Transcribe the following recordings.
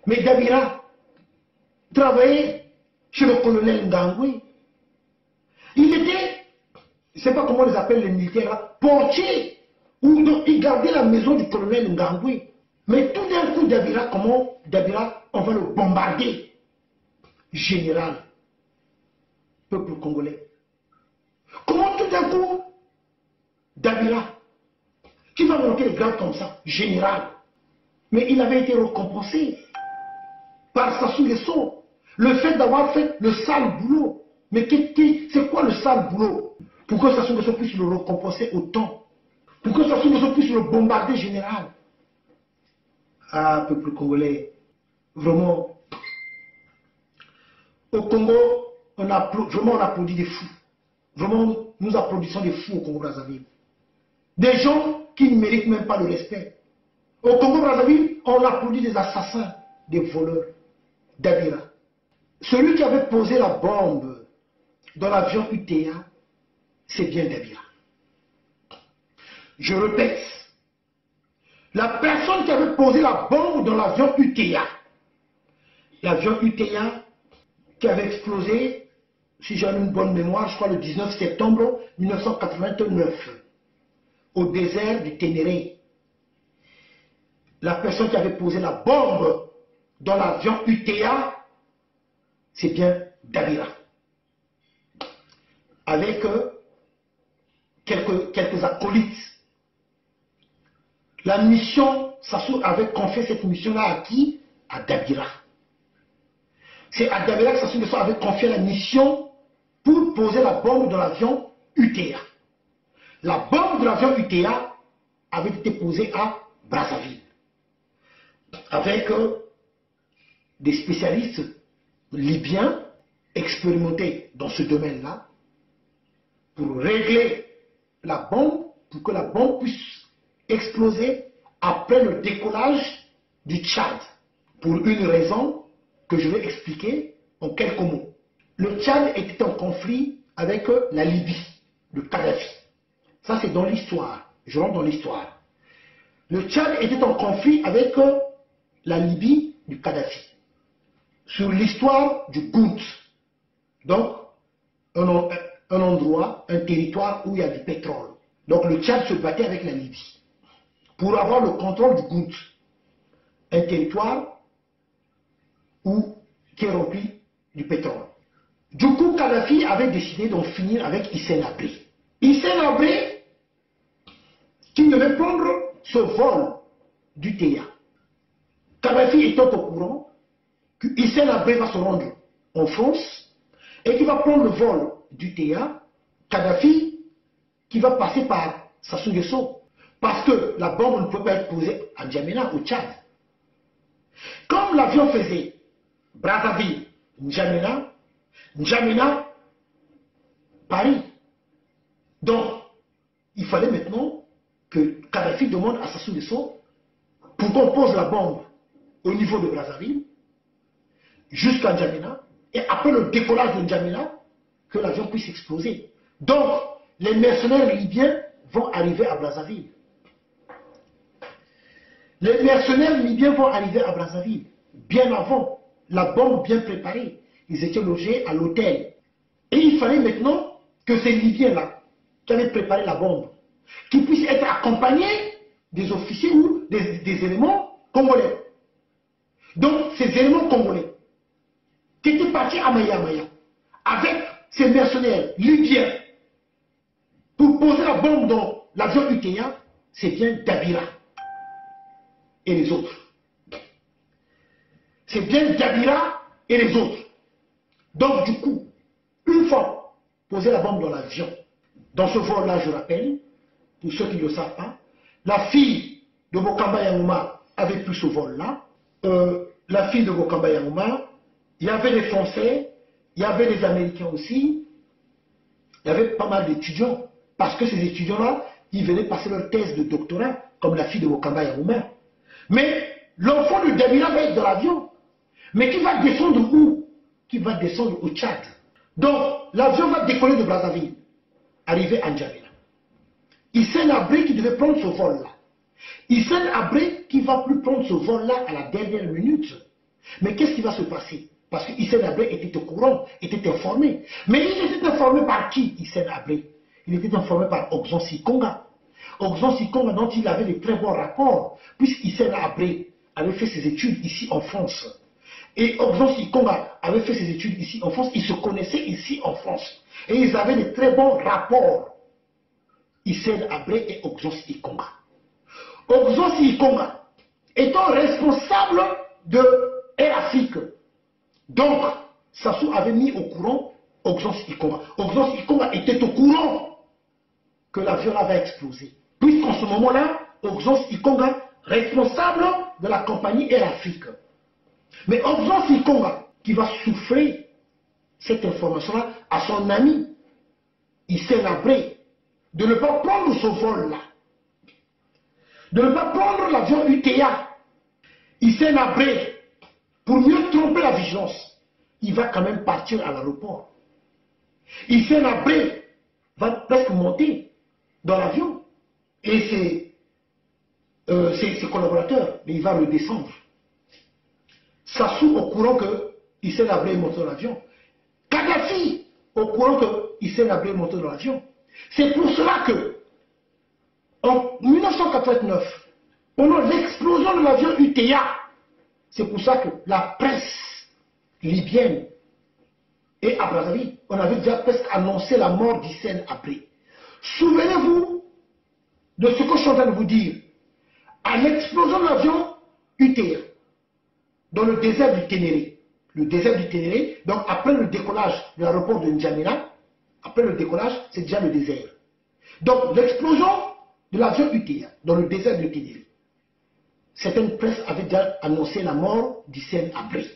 Mais Dabira travaillait chez le colonel Ngangui. Il était, je ne sais pas comment on les appelle les militaires, là, portier. Ou il gardait la maison du colonel Ngangui. Mais tout d'un coup, Dabira, comment Dabira, on va le bombarder. Général, peuple congolais. Comment tout d'un coup, Dabira, qui va monter le grade comme ça, général. Mais il avait été récompensé par Sassou Nguesso. Le fait d'avoir fait le sale boulot. Mais c'est quoi le sale boulot? Pour que Sassou Nguesso puisse le récompenser autant. Pour que Sassou Nguesso puisse le bombarder général. Ah, peuple congolais, vraiment, au Congo, on applaudit des fous. Vraiment, nous applaudissons des fous au Congo-Brazzaville. Des gens qui ne méritent même pas le respect. Au Congo-Brazzaville, on applaudit des assassins, des voleurs, Dabira. Celui qui avait posé la bombe dans l'avion UTA, c'est bien Dabira. Je répète, la personne qui avait posé la bombe dans l'avion UTA, l'avion UTA qui avait explosé, si j'ai une bonne mémoire, je crois le 19 septembre 1989, au désert du Ténéré. La personne qui avait posé la bombe dans l'avion UTA, c'est bien Dabira. Avec quelques acolytes. La mission, Sassou avait confié cette mission-là à qui? À Dabira. C'est à Dabira que Sassou Nguesso avait confié la mission pour poser la bombe dans l'avion UTA. La bombe de l'avion UTA avait été posée à Brazzaville. Avec des spécialistes libyens expérimentés dans ce domaine-là pour régler la bombe, pour que la bombe puisse exploser après le décollage du Tchad. Pour une raison que je vais expliquer en quelques mots. Le Tchad était en conflit avec la Libye, le Kadhafi. Ça c'est dans l'histoire, je rentre dans l'histoire. Le Tchad était en conflit avec la Libye du Kadhafi. Sur l'histoire du Gout. Donc, un endroit, un territoire où il y a du pétrole. Donc le Tchad se battait avec la Libye pour avoir le contrôle du Gout. Un territoire qui est rempli du pétrole. Du coup, Kadhafi avait décidé d'en finir avec Hissène Habré. Hissène Habré, qui devait prendre ce vol du TIA. Kadhafi étant au courant que Hissène Habré va se rendre en France et qu'il va prendre le vol du TIA, Kadhafi qui va passer par Sassou Nguesso. Parce que la bombe ne peut pas être posée à N'Djamena, au Tchad. Comme l'avion faisait Brazzaville, N'Djamena, N'Djamena, Paris. Donc, il fallait maintenant que Kadhafi demande à Sassou Nguesso pour qu'on pose la bombe au niveau de Brazzaville, jusqu'à N'Djamena, et après le décollage de N'Djamena, que l'avion puisse exploser. Donc, les mercenaires libyens vont arriver à Brazzaville. Les mercenaires libyens vont arriver à Brazzaville, bien avant, la bombe bien préparée. Ils étaient logés à l'hôtel. Et il fallait maintenant que ces Libyens-là, qui avaient préparé la bombe, qui puissent être accompagnés des officiers ou des éléments congolais. Donc, ces éléments congolais, qui étaient partis à Maya Maya, avec ces mercenaires libyens, pour poser la bombe dans l'avion UTA, c'est bien Dabira et les autres. C'est bien Dabira et les autres. Donc du coup, une fois posé la bombe dans l'avion, dans ce vol-là, je rappelle, pour ceux qui ne le savent pas, la fille de Bokamba Yangouma avait pris ce vol-là. La fille de Bokamba Yangouma, il y avait des Français, il y avait des Américains aussi, il y avait pas mal d'étudiants, parce que ces étudiants-là, ils venaient passer leur thèse de doctorat, comme la fille de Bokamba Yangouma. Mais l'enfant de Dabira va être dans l'avion. Mais qui va descendre où? Qui va descendre au Tchad. Donc, l'avion va décoller de Brazzaville, arriver à N'Djamena. Hissène Habré qui devait prendre ce vol-là. Hissène Habré qui ne va plus prendre ce vol-là à la dernière minute. Mais qu'est-ce qui va se passer? Parce que Hissène Habré était au courant, était informé. Mais il était informé par qui, Hissène Habré? Il était informé par Oxon Sikonga. Oxon Sikonga, dont il avait de très bons rapports, puisqu'Hissène Habré avait fait ses études ici en France. Et Oxon Sikonga avait fait ses études ici en France, ils se connaissaient ici en France. Et ils avaient de très bons rapports. Hissène Habré et Oxon Sikonga. Oxon Sikonga étant responsable de Air Afrique. Donc, Sassou avait mis au courant Oxon Sikonga. Oxon Sikonga était au courant que l'avion avait explosé. Puisqu'en ce moment-là, Oxon Sikonga, responsable de la compagnie Air Afrique. Mais Oxon Sikonga, qui va souffler cette information-là à son ami Hissène Habré, de ne pas prendre ce vol-là, de ne pas prendre l'avion UTA. Hissène Habré, pour mieux tromper la vigilance, il va quand même partir à l'aéroport. Hissène Habré va presque monter dans l'avion. Et ses collaborateurs, mais il va le descendre. Sassou au courant que Hissène Habré est monté dans l'avion. Kadhafi au courant que Hissène Habré est monté dans l'avion. C'est pour cela que, en 1989, pendant l'explosion de l'avion UTA, c'est pour ça que la presse libyenne et à Brazzaville, on avait déjà presque annoncé la mort d'Hissène Habré. Souvenez-vous de ce que je suis en train de vous dire. À l'explosion de l'avion UTA, dans le désert du Ténéré, donc après le décollage de l'aéroport de N'Djamena, après le décollage, c'est déjà le désert. Donc l'explosion de l'avion UTA, dans le désert du Ténéré, certaines presses avaient déjà annoncé la mort d'Hissène Habré.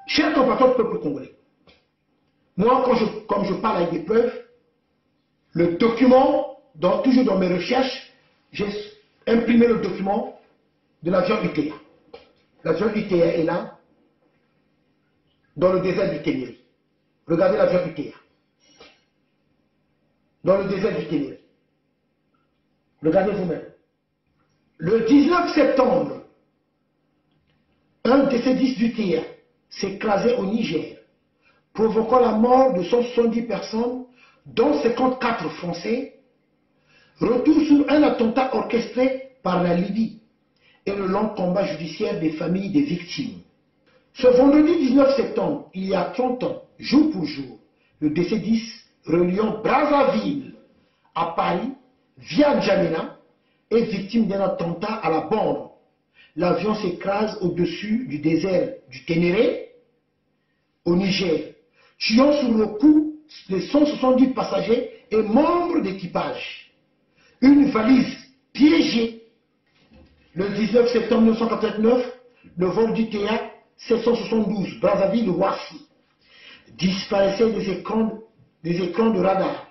Chers compatriotes du peuple congolais, moi, comme je parle avec des preuves, le document, toujours dans mes recherches, j'ai imprimé le document de l'avion UTA. L'avion UTA est là, dans le désert du Ténéré. Regardez l'avion UTA. Dans le désert du Ténéré. Regardez vous-même. Le 19 septembre, un de ces 10 UTA s'est écrasé au Niger, provoquant la mort de 170 personnes, dont 54 Français. Retour sur un attentat orchestré par la Libye et le long combat judiciaire des familles des victimes. Ce vendredi 19 septembre, il y a 30 ans, jour pour jour, le DC-10 reliant Brazzaville à Paris via N'Djamena est victime d'un attentat à la bombe. L'avion s'écrase au-dessus du désert du Ténéré, au Niger, tuant sur le coup les 170 passagers et membres d'équipage. Une valise piégée. Le 19 septembre 1989, le vol du théâtre 772 Brazzaville-Roissy disparaissait des écrans de radar.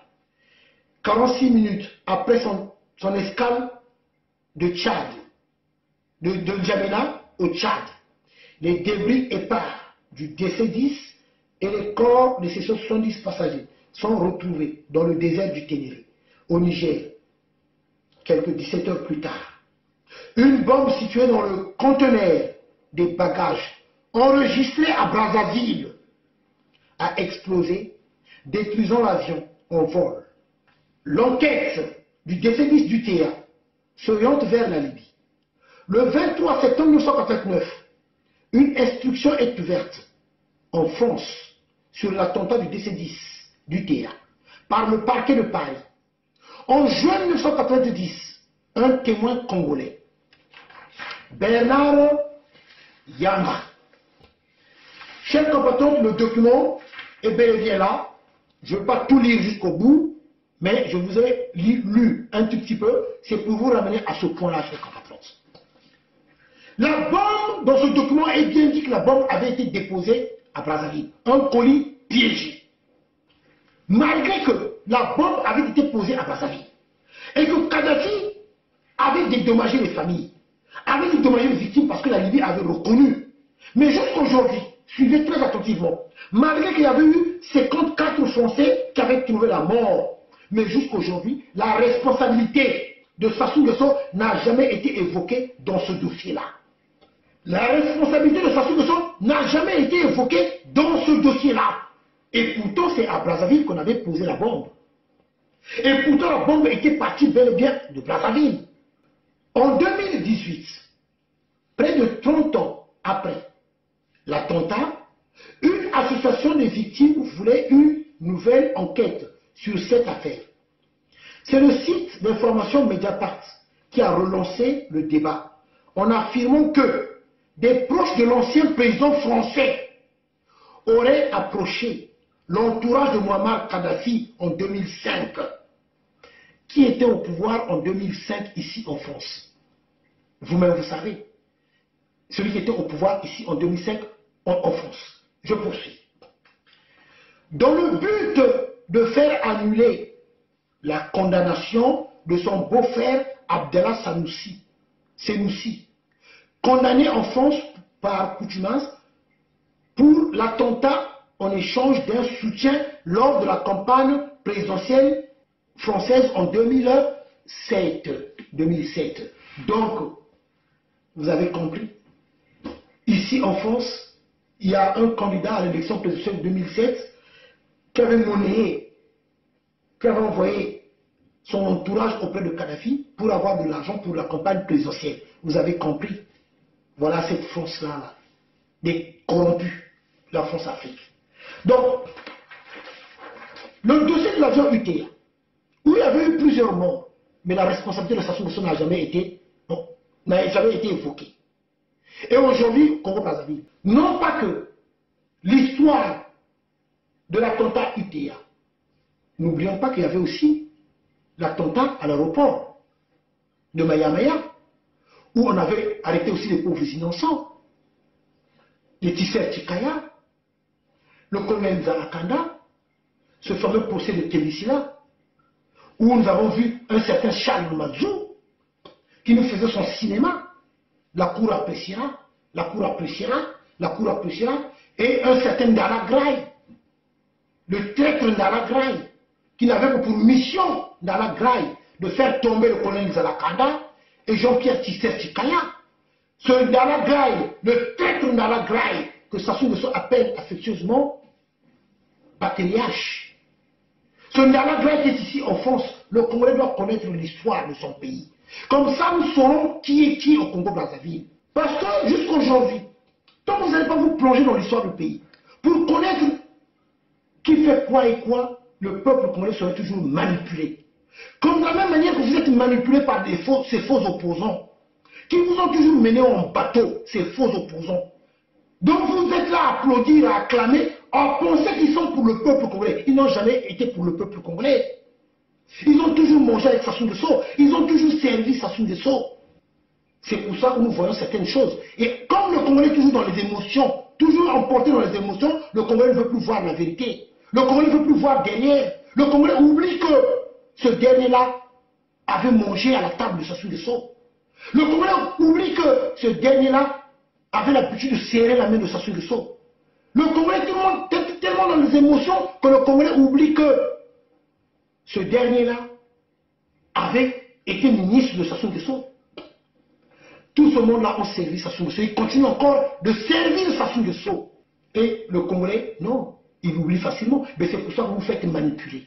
46 minutes après son escale de Tchad, de N'Djamena au Tchad, les débris épars du DC-10 et les corps de ces 70 passagers sont retrouvés dans le désert du Ténéré, au Niger, quelques 17 heures plus tard. Une bombe située dans le conteneur des bagages enregistré à Brazzaville a explosé, détruisant l'avion en vol. L'enquête du DC-10 du TA s'oriente vers la Libye. Le 23 septembre 1989, une instruction est ouverte en France sur l'attentat du DC-10 du TA par le parquet de Paris. En juin 1990, un témoin congolais, Bernard Yanga. Chers compatriotes, le document est bel et bien là. Je ne vais pas tout lire jusqu'au bout, mais je vous ai lu un tout petit peu. C'est pour vous ramener à ce point-là, chers compatriotes. La bombe, dans ce document, est bien dit que la bombe avait été déposée à Brazzaville. Un colis piégé. Malgré que la bombe avait été posée à Brazzaville. Et que Kadhafi avait dédommagé les familles, avait dédommagé les victimes parce que la Libye avait reconnu. Mais jusqu'aujourd'hui, suivez très attentivement, malgré qu'il y avait eu 54 Français qui avaient trouvé la mort, mais jusqu'aujourd'hui, la responsabilité de Sassou Nguesso n'a jamais été évoquée dans ce dossier-là. La responsabilité de Sassou Nguesso n'a jamais été évoquée dans ce dossier-là. Et pourtant, c'est à Brazzaville qu'on avait posé la bombe. Et pourtant, la bombe était partie bel et bien de Brazzaville. En 2018, près de 30 ans après l'attentat, une association de victimes voulait une nouvelle enquête sur cette affaire. C'est le site d'information Mediapart qui a relancé le débat en affirmant que des proches de l'ancien président français auraient approché l'entourage de Muammar Kadhafi en 2005, qui était au pouvoir en 2005 ici en France. Vous-même, vous savez, celui qui était au pouvoir ici en 2005 en France. Je poursuis. Dans le but de faire annuler la condamnation de son beau-frère Abdallah Senoussi, condamné en France par contumace pour l'attentat en échange d'un soutien lors de la campagne présidentielle française en 2007. Donc, vous avez compris, ici en France, il y a un candidat à l'élection présidentielle de 2007 qui avait monnayé, qui avait envoyé son entourage auprès de Kadhafi pour avoir de l'argent pour la campagne présidentielle. Vous avez compris? Voilà cette France-là, des corrompus, la France-Afrique. Donc, le dossier de l'avion UTA, où il y avait eu plusieurs morts, mais la responsabilité de Sassou Nguesso n'a jamais été évoquée. Et aujourd'hui, Congo-Brazzaville, non pas que l'histoire de l'attentat UTA, n'oublions pas qu'il y avait aussi l'attentat à l'aéroport de Maya-Maya, où on avait arrêté aussi les pauvres innocents, les Tisser Tikaya, le colonel Nzalakanda, ce fameux procès de Télissila, où nous avons vu un certain Charles Mazou, qui nous faisait son cinéma, la cour appréciera, la cour appréciera, la cour appréciera, et un certain Ndala Graï, le traître Ndala Graï, qui n'avait que pour mission, Ndala Graï, de faire tomber le colonel Nzalakanda et Jean-Pierre Tisser Tikaya. Ce Ndala Graï, le traître Ndala Graï, que Sassou Nguesso appelle affectueusement Patriarche. Ce Ndala Graï qui est ici en France, le Congolais doit connaître l'histoire de son pays. Comme ça, nous saurons qui est qui au Congo-Brazzaville. Parce que jusqu'aujourd'hui, tant que vous n'allez pas vous plonger dans l'histoire du pays, pour connaître qui fait quoi et quoi, le peuple congolais serait toujours manipulé. Comme de la même manière que vous êtes manipulé par ces faux opposants, qui vous ont toujours mené en bateau, ces faux opposants. Donc vous êtes là à applaudir, à acclamer, à penser qu'ils sont pour le peuple congolais. Ils n'ont jamais été pour le peuple congolais. Ils ont toujours mangé avec Sassou Nguesso. Ils ont toujours servi Sassou Nguesso. C'est pour ça que nous voyons certaines choses. Et comme le Congolais est toujours dans les émotions, toujours emporté dans les émotions, le Congolais ne veut plus voir la vérité. Le Congolais ne veut plus voir derrière. Le Congolais oublie que ce dernier-là avait mangé à la table de Sassou Nguesso. Le Congolais oublie que ce dernier-là avait l'habitude de serrer la main de Sassou Nguesso. Le Congolais est tellement dans les émotions que le Congolais oublie que ce dernier-là avait été ministre de Sassou Nguesso. Tout ce monde-là ont servi Sassou Nguesso. Il continue encore de servir Sassou Nguesso. Et le Congolais, non, il oublie facilement. Mais c'est pour ça que vous vous faites manipuler.